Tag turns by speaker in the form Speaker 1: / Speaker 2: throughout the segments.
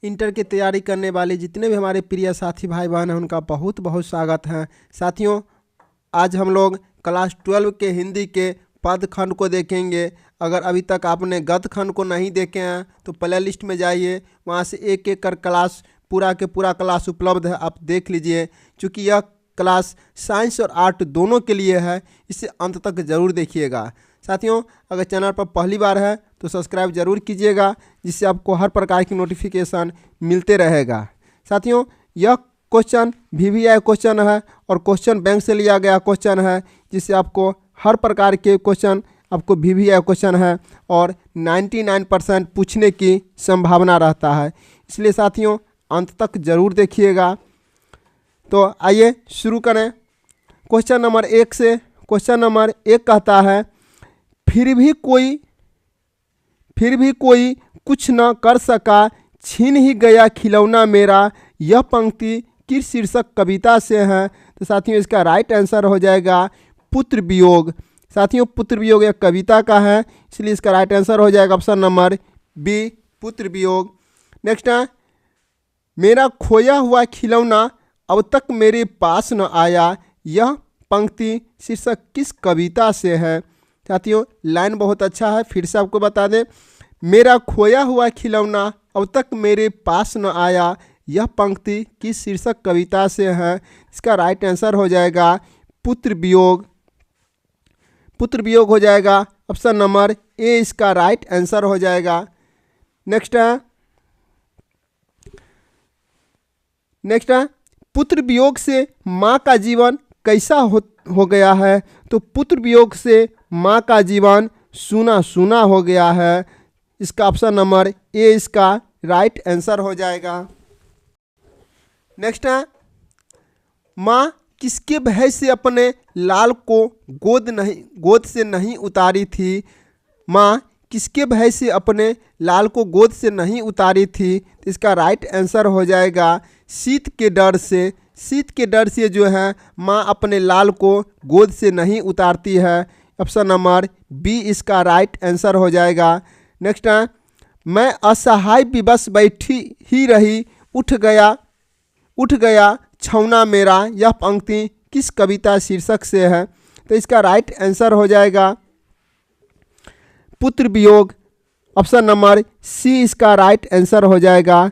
Speaker 1: Inter की तैयारी करने वाले जितने भी हमारे प्रिय साथी भाई बहन हैं उनका बहुत बहुत स्वागत है। साथियों, आज हम लोग क्लास 12 के हिंदी के पद खंड को देखेंगे। अगर अभी तक आपने गद्य खंड को नहीं देखे हैं तो प्ले लिस्ट में जाइए, वहां से एक एक कर क्लास पूरा के पूरा क्लास उपलब्ध है, आप देख लीजिए। क्योंकि यह क्लास साइंस और आर्ट दोनों के लिए है, इसे अंत तक ज़रूर देखिएगा। साथियों, अगर चैनल पर पहली बार है तो सब्सक्राइब जरूर कीजिएगा, जिससे आपको हर प्रकार की नोटिफिकेशन मिलते रहेगा। साथियों, यह क्वेश्चन VVI क्वेश्चन है और क्वेश्चन बैंक से लिया गया क्वेश्चन है, जिससे आपको हर प्रकार के क्वेश्चन आपको VVI क्वेश्चन है और 99% पूछने की संभावना रहता है। इसलिए साथियों, अंत तक ज़रूर देखिएगा। तो आइए शुरू करें क्वेश्चन नंबर 1 से। क्वेश्चन नंबर 1 कहता है, फिर भी कोई कुछ न कर सका, छीन ही गया खिलौना मेरा। यह पंक्ति किस शीर्षक कविता से है? तो साथियों, इसका राइट आंसर हो जाएगा पुत्र वियोग। साथियों, पुत्र वियोग एक कविता का है, इसलिए इसका राइट आंसर हो जाएगा ऑप्शन नंबर बी, पुत्र वियोग। नेक्स्ट है, मेरा खोया हुआ खिलौना अब तक मेरे पास न आया। यह पंक्ति शीर्षक किस कविता से है? साथियों, लाइन बहुत अच्छा है, फिर से आपको बता दें। मेरा खोया हुआ खिलौना अब तक मेरे पास न आया, यह पंक्ति किस शीर्षक कविता से है? इसका राइट आंसर हो जाएगा पुत्र वियोग। पुत्र वियोग हो जाएगा ऑप्शन नंबर ए, इसका राइट आंसर हो जाएगा। नेक्स्ट है, पुत्र वियोग से माँ का जीवन कैसा हो गया है? तो पुत्र वियोग से माँ का जीवन सूना सूना हो गया है। इसका ऑप्शन नंबर ए, इसका राइट आंसर हो जाएगा। नेक्स्ट है, माँ किसके भय से अपने लाल को गोद से नहीं उतारी थी? माँ किसके भय से अपने लाल को गोद से नहीं उतारी थी? तो इसका राइट आंसर हो जाएगा शीत के डर से। शीत के डर से जो है माँ अपने लाल को गोद से नहीं उतारती है। ऑप्शन नंबर बी, इसका राइट आंसर हो जाएगा। नेक्स्ट है, मैं असहाय विवश बैठी ही रही, उठ गया छौना मेरा। यह पंक्ति किस कविता शीर्षक से है? तो इसका राइट आंसर हो जाएगा पुत्र वियोग। ऑप्शन नंबर सी, इसका राइट आंसर हो जाएगा।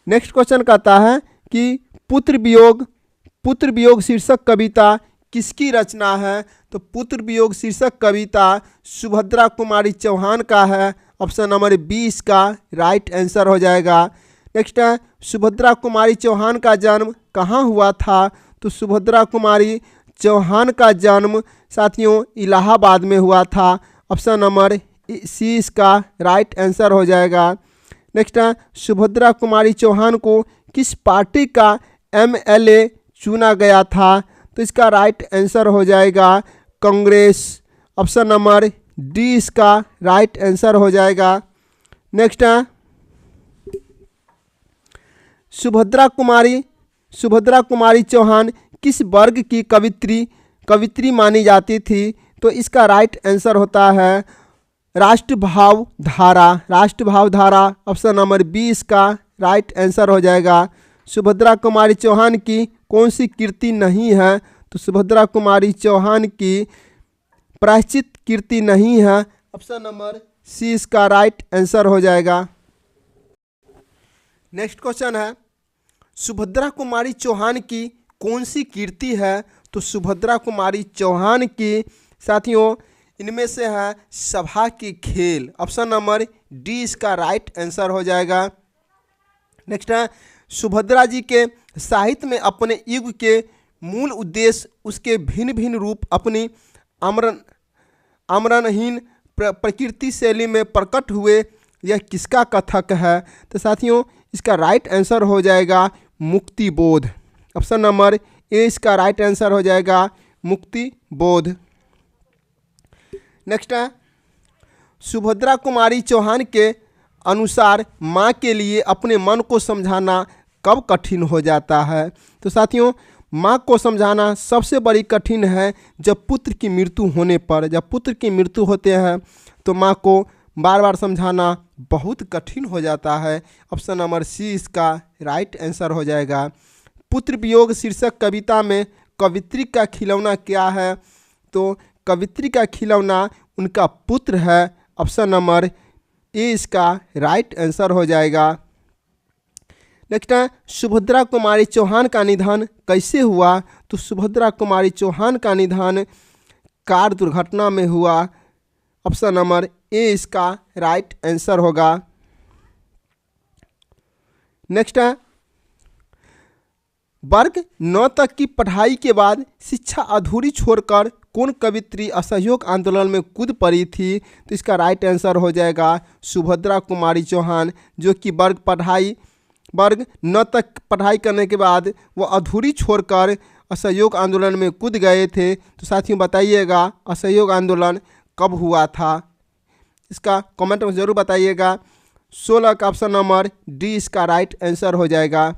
Speaker 1: नेक्स्ट क्वेश्चन कहता है कि पुत्र वियोग शीर्षक कविता किसकी रचना है? तो पुत्र वियोग शीर्षक कविता सुभद्रा कुमारी चौहान का है। ऑप्शन नंबर बी, इसका राइट आंसर हो जाएगा। नेक्स्ट है, सुभद्रा कुमारी चौहान का जन्म कहाँ हुआ था? तो सुभद्रा कुमारी चौहान का जन्म साथियों इलाहाबाद में हुआ था। ऑप्शन नंबर सी, इसका राइट आंसर हो जाएगा। नेक्स्ट है, सुभद्रा कुमारी चौहान को किस पार्टी का MLA चुना गया था? तो इसका राइट आंसर हो जाएगा कांग्रेस। ऑप्शन नंबर डी, इसका राइट आंसर हो जाएगा। नेक्स्ट है, सुभद्रा कुमारी चौहान किस वर्ग की कवित्री मानी जाती थी? तो इसका राइट आंसर होता है राष्ट्रभाव धारा। ऑप्शन नंबर बी, इसका राइट आंसर हो जाएगा। सुभद्रा कुमारी चौहान की कौन सी कीर्ति नहीं है? तो सुभद्रा कुमारी चौहान की प्रायश्चित कीर्ति नहीं है। ऑप्शन नंबर सी, इसका राइट आंसर हो जाएगा। नेक्स्ट क्वेश्चन है, सुभद्रा कुमारी चौहान की कौन सी कीर्ति है? तो सुभद्रा कुमारी चौहान की साथियों इनमें से है सभा की खेल। ऑप्शन नंबर डी, इसका राइट आंसर हो जाएगा। नेक्स्ट है, सुभद्रा जी के साहित्य में अपने युग के मूल उद्देश्य, उसके भिन्न भिन्न रूप अपनी आमरणहीन प्रकृति शैली में प्रकट हुए, यह किसका कथक है? तो साथियों, इसका राइट आंसर हो जाएगा मुक्ति बोध। ऑप्शन नंबर ए, इसका राइट आंसर हो जाएगा मुक्ति बोध। नेक्स्ट है, सुभद्रा कुमारी चौहान के अनुसार माँ के लिए अपने मन को समझाना कब कठिन हो जाता है? तो साथियों, माँ को समझाना सबसे बड़ी कठिन है जब पुत्र की मृत्यु होने पर। जब पुत्र की मृत्यु होते हैं तो माँ को बार बार समझाना बहुत कठिन हो जाता है। ऑप्शन नंबर सी इसका राइट आंसर हो जाएगा। पुत्र वियोग शीर्षक कविता में कवित्री का खिलौना क्या है? तो कवित्री का खिलौना उनका पुत्र है। ऑप्शन नंबर ए इसका राइट आंसर हो जाएगा। नेक्स्ट है सुभद्रा कुमारी चौहान का निधन कैसे हुआ? तो सुभद्रा कुमारी चौहान का निधन कार दुर्घटना में हुआ। ऑप्शन नंबर ए इसका राइट आंसर होगा। नेक्स्ट है वर्ग 9 तक की पढ़ाई के बाद शिक्षा अधूरी छोड़कर कौन कवित्री असहयोग आंदोलन में कूद पड़ी थी? तो इसका राइट आंसर हो जाएगा सुभद्रा कुमारी चौहान, जो कि वर्ग 9 तक पढ़ाई करने के बाद वो अधूरी छोड़कर असहयोग आंदोलन में कूद गए थे। तो साथियों बताइएगा असहयोग आंदोलन कब हुआ था? इसका कमेंट में ज़रूर बताइएगा। 16 का ऑप्शन नंबर डी इसका राइट आंसर हो जाएगा।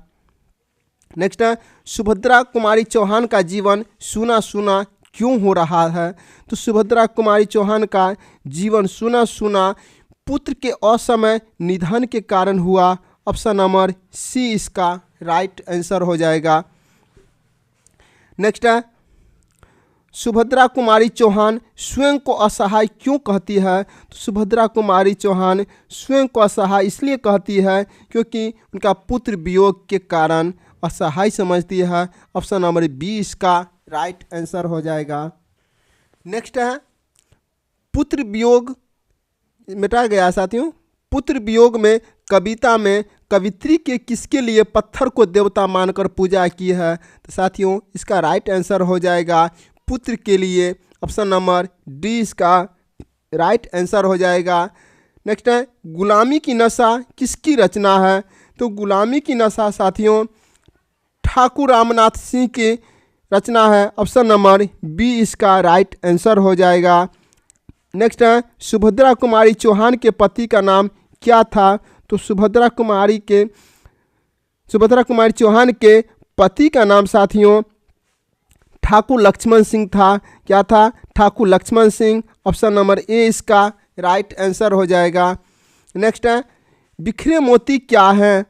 Speaker 1: नेक्स्ट है सुभद्रा कुमारी चौहान का जीवन सूना सूना क्यों हो रहा है? तो सुभद्रा कुमारी चौहान का जीवन सूना सूना पुत्र के असमय निधन के कारण हुआ। ऑप्शन नंबर सी इसका राइट आंसर हो जाएगा। नेक्स्ट है सुभद्रा कुमारी चौहान स्वयं को असहाय क्यों कहती है? तो सुभद्रा कुमारी चौहान स्वयं को असहाय इसलिए कहती है क्योंकि उनका पुत्र वियोग के कारण असहाय समझती है। ऑप्शन नंबर बी इसका राइट आंसर हो जाएगा। नेक्स्ट है पुत्र वियोग मिटा गया साथियों। पुत्र वियोग में कविता में कवित्री के किसके लिए पत्थर को देवता मानकर पूजा की है? तो साथियों इसका राइट आंसर हो जाएगा पुत्र के लिए। ऑप्शन नंबर डी इसका राइट आंसर हो जाएगा। नेक्स्ट है गुलामी की नशा किसकी रचना है? तो गुलामी की नशा साथियों ठाकुर रामनाथ सिंह की रचना है। ऑप्शन नंबर बी इसका राइट आंसर हो जाएगा। नेक्स्ट है सुभद्रा कुमारी चौहान के पति का नाम क्या था? तो सुभद्रा कुमारी चौहान के पति का नाम साथियों ठाकुर लक्ष्मण सिंह था। क्या था? Thakur Lakshman Singh. Option number A इसका राइट आंसर हो जाएगा। नेक्स्ट है बिखरे मोती क्या है?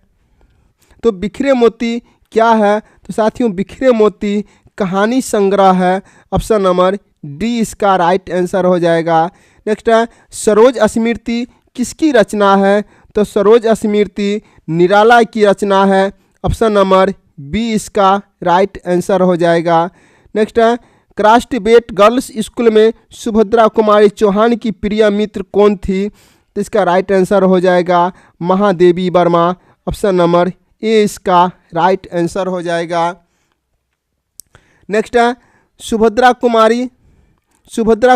Speaker 1: तो बिखरे मोती क्या है? तो साथियों बिखरे मोती कहानी संग्रह है। ऑप्शन नंबर डी इसका राइट आंसर हो जाएगा। नेक्स्ट है सरोज स्मृति किसकी रचना है? तो सरोज स्मृति निराला की रचना है। ऑप्शन नंबर बी इसका राइट आंसर हो जाएगा। नेक्स्ट है क्रॉस टिबेट गर्ल्स स्कूल में सुभद्रा कुमारी चौहान की प्रिय मित्र कौन थी? तो इसका राइट आंसर हो जाएगा Mahadevi Verma. Option number A इसका राइट आंसर हो जाएगा। नेक्स्ट है सुभद्रा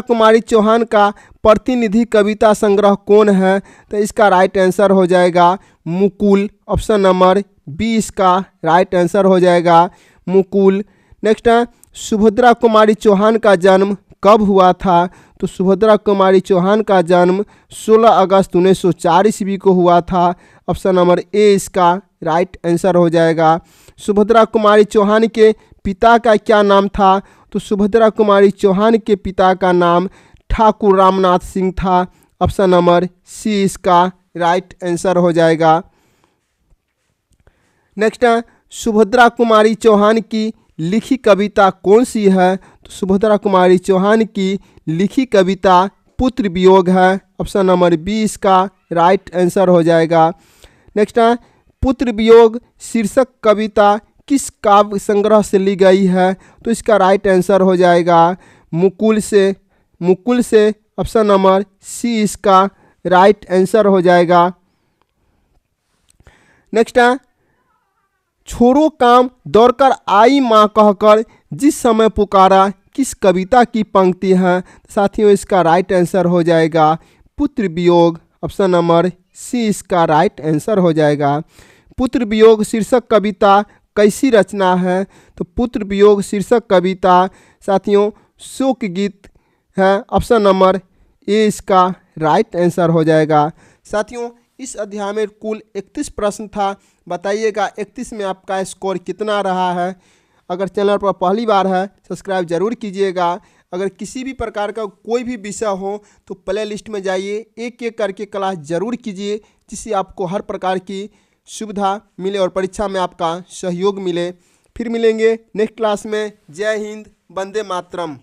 Speaker 1: कुमारी चौहान का प्रतिनिधि कविता संग्रह कौन है? तो इसका राइट आंसर हो जाएगा मुकुल। ऑप्शन नंबर बी इसका राइट आंसर हो जाएगा मुकुल। नेक्स्ट है सुभद्रा कुमारी चौहान का जन्म कब हुआ था? तो सुभद्रा कुमारी चौहान का जन्म 16 अगस्त 1904 ईस्वी को हुआ था। ऑप्शन नंबर ए इसका राइट आंसर हो जाएगा। सुभद्रा कुमारी चौहान के पिता का क्या नाम था? तो सुभद्रा कुमारी चौहान के पिता का नाम ठाकुर रामनाथ सिंह था। ऑप्शन नंबर सी इसका राइट आंसर हो जाएगा। नेक्स्ट है सुभद्रा कुमारी चौहान की लिखी कविता कौन सी है? तो सुभद्रा कुमारी चौहान की लिखी कविता पुत्र वियोग है। ऑप्शन नंबर बी इसका राइट आंसर हो जाएगा। नेक्स्ट है पुत्र वियोग शीर्षक कविता किस काव्य संग्रह से ली गई है? तो इसका राइट आंसर हो जाएगा मुकुल से। ऑप्शन नंबर सी इसका राइट आंसर हो जाएगा। नेक्स्ट है छोरो काम दौड़कर आई माँ कहकर जिस समय पुकारा किस कविता की पंक्ति है? साथियों इसका राइट आंसर हो जाएगा पुत्र वियोग। ऑप्शन नंबर सी इसका राइट आंसर हो जाएगा। पुत्र वियोग शीर्षक कविता कैसी रचना है? तो पुत्र वियोग शीर्षक कविता साथियों शोक गीत है। ऑप्शन नंबर ए इसका राइट आंसर हो जाएगा। साथियों इस अध्याय में कुल 31 प्रश्न था। बताइएगा 31 में आपका स्कोर कितना रहा है। अगर चैनल पर पहली बार है सब्सक्राइब जरूर कीजिएगा। अगर किसी भी प्रकार का कोई भी विषय हो तो प्ले लिस्ट में जाइए, एक एक करके क्लास ज़रूर कीजिए, जिससे आपको हर प्रकार की सुविधा मिले और परीक्षा में आपका सहयोग मिले। फिर मिलेंगे नेक्स्ट क्लास में। जय हिंद, वंदे मातरम।